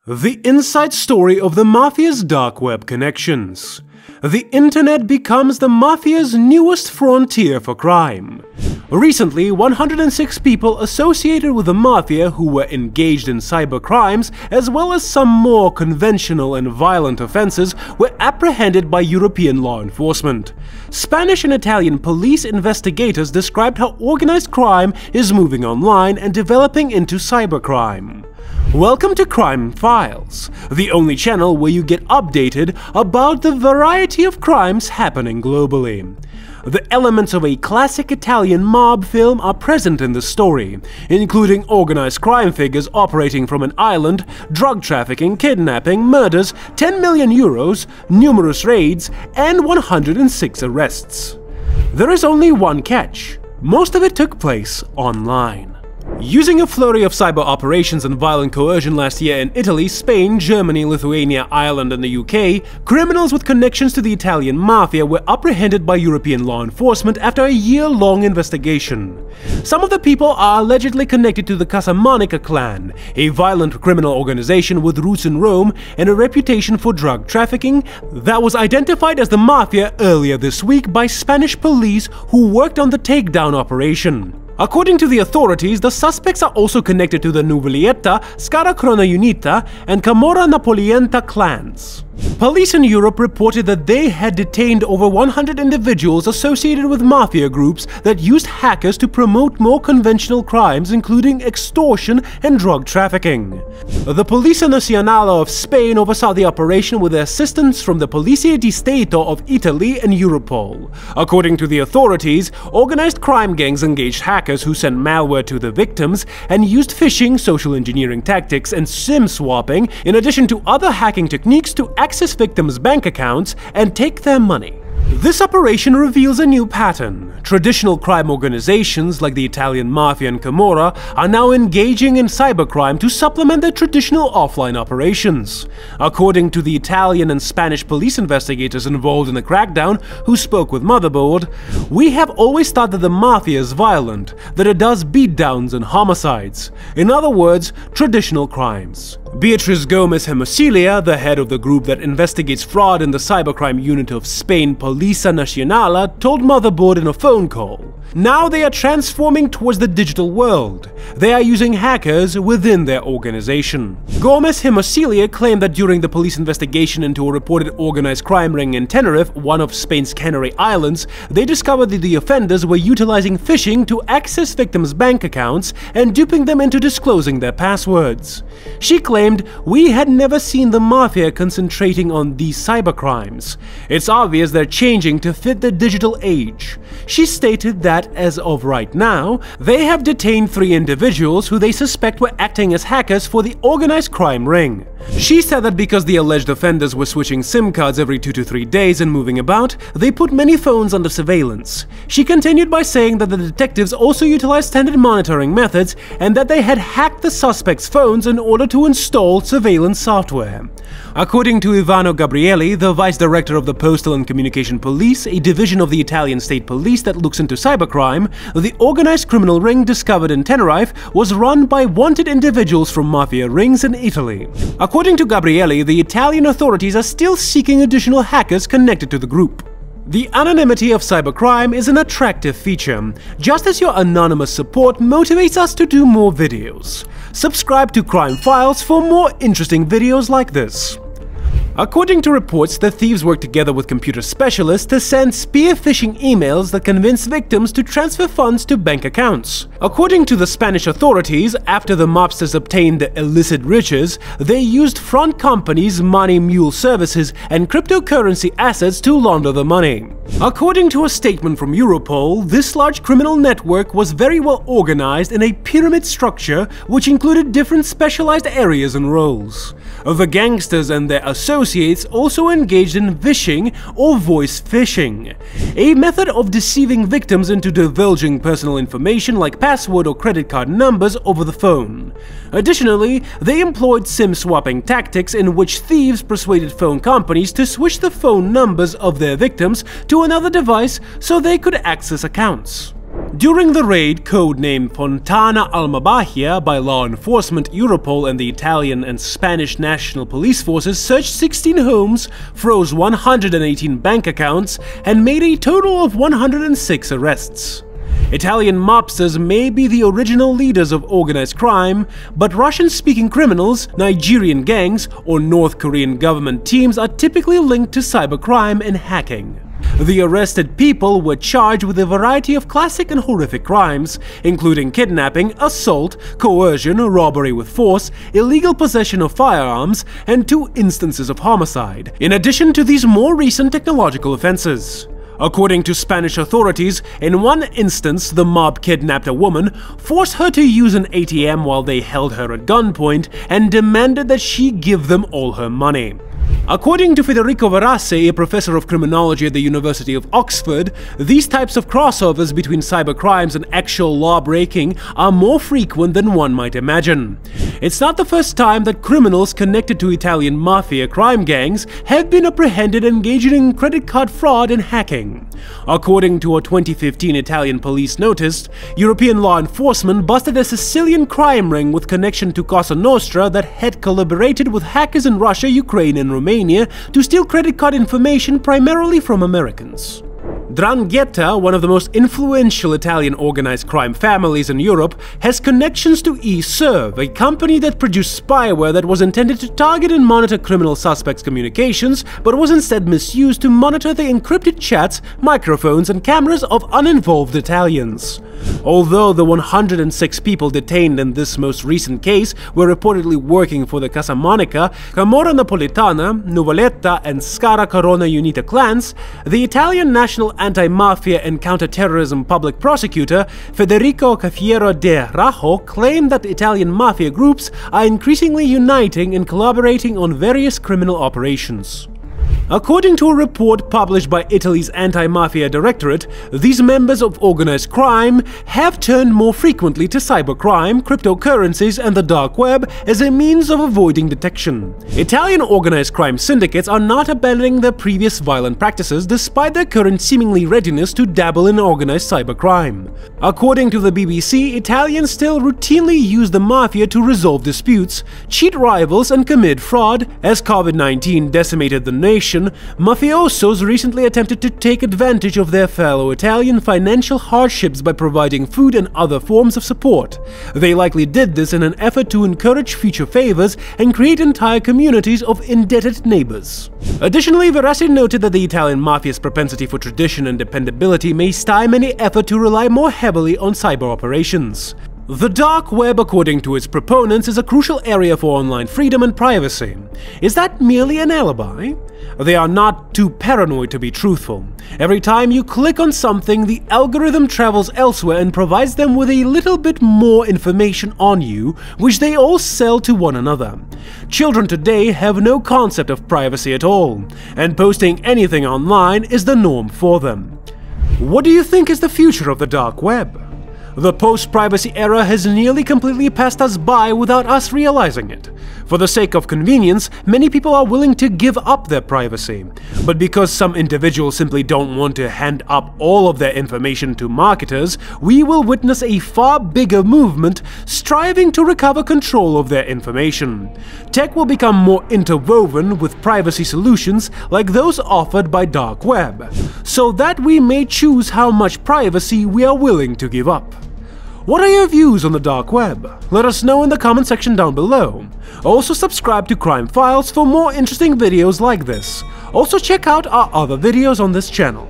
The inside story of the Mafia's dark web connections. The internet becomes the Mafia's newest frontier for crime. Recently, 106 people associated with the Mafia who were engaged in cyber crimes, as well as some more conventional and violent offenses, were apprehended by European law enforcement. Spanish and Italian police investigators described how organized crime is moving online and developing into cybercrime. Welcome to Crime Files, the only channel where you get updated about the variety of crimes happening globally. The elements of a classic Italian mob film are present in the story, including organized crime figures operating from an island, drug trafficking, kidnapping, murders, 10 million euros, numerous raids, and 106 arrests. There is only one catch. Most of it took place online. Using a flurry of cyber operations and violent coercion last year in Italy, Spain, Germany, Lithuania, Ireland, and the UK, criminals with connections to the Italian Mafia were apprehended by European law enforcement after a year-long investigation. Some of the people are allegedly connected to the Casamanica clan, a violent criminal organization with roots in Rome and a reputation for drug trafficking that was identified as the Mafia earlier this week by Spanish police who worked on the takedown operation. According to the authorities, the suspects are also connected to the Nuvoglietta, Scara Crona Unita, and Camorra Napolienta clans. Police in Europe reported that they had detained over 100 individuals associated with mafia groups that used hackers to promote more conventional crimes, including extortion and drug trafficking. The Polizia Nacional of Spain oversaw the operation with the assistance from the Polizia di Stato of Italy and Europol. According to the authorities, organized crime gangs engaged hackers who sent malware to the victims and used phishing, social engineering tactics, and SIM swapping, in addition to other hacking techniques, to access victims' bank accounts and take their money. This operation reveals a new pattern. Traditional crime organizations like the Italian Mafia and Camorra are now engaging in cybercrime to supplement their traditional offline operations. According to the Italian and Spanish police investigators involved in the crackdown who spoke with Motherboard, "We have always thought that the Mafia is violent, that it does beatdowns and homicides. In other words, traditional crimes." Beatriz Gomez Hermosilia, the head of the group that investigates fraud in the cybercrime unit of Spain Polizia Nacional, told Motherboard in a phone call, "Now they are transforming towards the digital world. They are using hackers within their organization." Gomez Hermosilia claimed that during the police investigation into a reported organized crime ring in Tenerife, one of Spain's Canary Islands, they discovered that the offenders were utilizing phishing to access victims' bank accounts and duping them into disclosing their passwords. She claimed, "We had never seen the Mafia concentrating on these cybercrimes. It's obvious they're changing to fit the digital age." She stated that, as of right now, they have detained 3 individuals who they suspect were acting as hackers for the organized crime ring. She said that because the alleged offenders were switching SIM cards every 2 to 3 days and moving about, they put many phones under surveillance. She continued by saying that the detectives also utilized standard monitoring methods and that they had hacked the suspects' phones in order to install surveillance software. According to Ivano Gabrielli, the vice director of the Postal and Communication Police, a division of the Italian state police that looks into cybercrime, the organized criminal ring discovered in Tenerife was run by wanted individuals from mafia rings in Italy. According to Gabrielli, the Italian authorities are still seeking additional hackers connected to the group. The anonymity of cybercrime is an attractive feature, just as your anonymous support motivates us to do more videos. Subscribe to Crime Files for more interesting videos like this. According to reports, the thieves worked together with computer specialists to send spear phishing emails that convince victims to transfer funds to bank accounts. According to the Spanish authorities, after the mobsters obtained the illicit riches, they used front companies, money mule services, and cryptocurrency assets to launder the money. According to a statement from Europol, this large criminal network was very well organized in a pyramid structure which included different specialized areas and roles. The gangsters and their associates also engaged in vishing or voice phishing, a method of deceiving victims into divulging personal information like password or credit card numbers over the phone. Additionally, they employed SIM swapping tactics in which thieves persuaded phone companies to switch the phone numbers of their victims to another device so they could access accounts. During the raid, codenamed Fontana Almabahia by law enforcement, Europol and the Italian and Spanish national police forces searched 16 homes, froze 118 bank accounts, and made a total of 106 arrests. Italian mobsters may be the original leaders of organized crime, but Russian-speaking criminals, Nigerian gangs, or North Korean government teams are typically linked to cybercrime and hacking. The arrested people were charged with a variety of classic and horrific crimes, including kidnapping, assault, coercion, robbery with force, illegal possession of firearms, and 2 instances of homicide, in addition to these more recent technological offenses. According to Spanish authorities, in one instance, the mob kidnapped a woman, forced her to use an ATM while they held her at gunpoint, and demanded that she give them all her money. According to Federico Verace, a professor of criminology at the University of Oxford, these types of crossovers between cybercrimes and actual law-breaking are more frequent than one might imagine. It's not the first time that criminals connected to Italian mafia crime gangs have been apprehended engaging in credit card fraud and hacking. According to a 2015 Italian police notice, European law enforcement busted a Sicilian crime ring with connection to Cosa Nostra that had collaborated with hackers in Russia, Ukraine, and Romania to steal credit card information primarily from Americans. 'Ndrangheta, one of the most influential Italian organized crime families in Europe, has connections to eServe, a company that produced spyware that was intended to target and monitor criminal suspects' communications, but was instead misused to monitor the encrypted chats, microphones, and cameras of uninvolved Italians. Although the 106 people detained in this most recent case were reportedly working for the Casamonica, Camorra Napolitana, Nuvoletta, and Scara Corona Unita clans, the Italian National Anti-Mafia and Counter-Terrorism Public Prosecutor Federico Cafiero de Rajo claimed that Italian mafia groups are increasingly uniting and collaborating on various criminal operations. According to a report published by Italy's Anti-Mafia Directorate, these members of organized crime have turned more frequently to cybercrime, cryptocurrencies, and the dark web as a means of avoiding detection. Italian organized crime syndicates are not abandoning their previous violent practices despite their current seemingly readiness to dabble in organized cybercrime. According to the BBC, Italians still routinely use the mafia to resolve disputes, cheat rivals, and commit fraud. As COVID-19 decimated the nation, mafiosos recently attempted to take advantage of their fellow Italian financial hardships by providing food and other forms of support. They likely did this in an effort to encourage future favors and create entire communities of indebted neighbors. Additionally, Verassi noted that the Italian mafia's propensity for tradition and dependability may stymie any effort to rely more heavily on cyber operations. The dark web, according to its proponents, is a crucial area for online freedom and privacy. Is that merely an alibi? They are not too paranoid to be truthful. Every time you click on something, the algorithm travels elsewhere and provides them with a little bit more information on you, which they all sell to one another. Children today have no concept of privacy at all, and posting anything online is the norm for them. What do you think is the future of the dark web? The post-privacy era has nearly completely passed us by without us realizing it. For the sake of convenience, many people are willing to give up their privacy. But because some individuals simply don't want to hand up all of their information to marketers, we will witness a far bigger movement striving to recover control of their information. Tech will become more interwoven with privacy solutions like those offered by dark web, so that we may choose how much privacy we are willing to give up. What are your views on the dark web? Let us know in the comment section down below. Also subscribe to Crime Files for more interesting videos like this. Also check out our other videos on this channel.